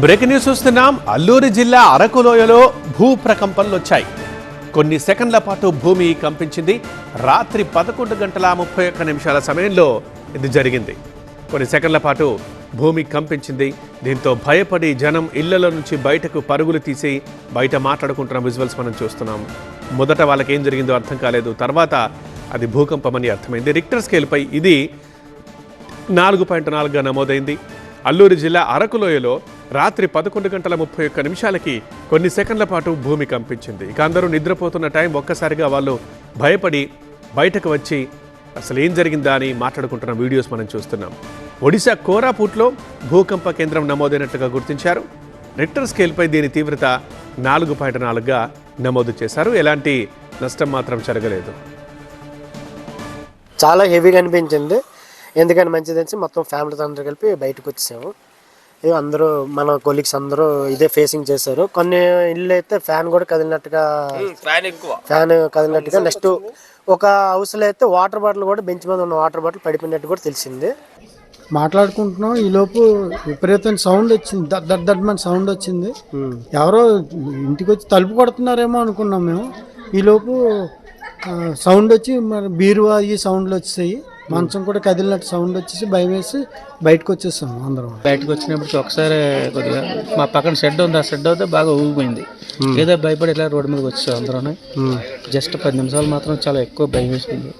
Breaking news చూస్తున్నాం. అల్లూరి జిల్లా అరకులోయలో భూ ప్రకంపనలు వచ్చాయి. కొన్ని సెకండ్ల పాటు భూమి కంపించింది. రాత్రి 11:31 సమయంలో ఇది జరిగింది. కొన్ని సెకండ్ల పాటు భూమి కంపించింది. దీంతో భయపడి జనం ఇళ్లలో నుంచి బయటకు పరుగులు తీసి బయట మాట్లాడుకుంటున్న విజువల్స్ మనం చూస్తున్నాం. మొదట వాళ్ళకి ఏం జరిగిందో అర్థం కాలేదు. తర్వాత అది భూకంపమని అర్థమైంది. రిక్టర్ స్కేల్పై ఇది 4.4గా నమోదైంది. అల్లూరి జిల్లా అరకులోయలో రాత్రి 11:31 కొన్ని సెకండ్ల పాటు భూమి కంపించింది. ఇక అందరూ నిద్రపోతున్న టైం ఒక్కసారిగా వాళ్ళు భయపడి బయటకు వచ్చి అసలు ఏం జరిగిందా అని మాట్లాడుకుంటున్న వీడియోస్ మనం చూస్తున్నాం. ఒడిశా కోరాపుట్లో భూకంప కేంద్రం నమోదైనట్లుగా గుర్తించారు. రిక్టర్ స్కేల్పై దీని తీవ్రత 4.4గా నమోదు చేశారు. ఎలాంటి నష్టం మాత్రం జరగలేదు. చాలా హెవీగా అనిపించింది. ఎందుకని మంచిదని మొత్తం ఫ్యామిలీతో అందరూ కలిపి బయటకు వచ్చేసాము. అందరూ మన కొలీగ్స్ అందరూ ఇదే ఫేసింగ్ చేశారు. కొన్ని ఇల్లు అయితే ఫ్యాన్ కూడా కదిలినట్టుగా నెక్స్ట్ ఒక హౌస్లో అయితే వాటర్ బాటిల్ కూడా బెంచ్ మీద ఉన్న వాటర్ బాటిల్ పడిపోయినట్టు కూడా తెలిసింది. మాట్లాడుకుంటున్నాం, ఈలోపు విపరీతమైన సౌండ్ వచ్చింది. దడ్డమని సౌండ్ వచ్చింది. ఎవరో ఇంటికి వచ్చి తలుపు కొడుతున్నారేమో అనుకున్నాం మేము. ఈలోపు సౌండ్ వచ్చి మరి బీరువా ఈ సౌండ్లు వచ్చాయి. మంచం కూడా కదిలినట్టు సౌండ్ వచ్చేసి భయం వేసి బయటకు వచ్చేసాం. అందరం బయటకు వచ్చినప్పటికి ఒకసారి కొద్దిగా మా పక్కన షెడ్ ఉంది, ఆ షెడ్ అయితే బాగా ఊగిపోయింది. ఏదో భయపడి ఇలా రోడ్డు మీదకి వచ్చాం అందరం. జస్ట్ 10 నిమిషాలు మాత్రం చాలా ఎక్కువ భయం వేసింది.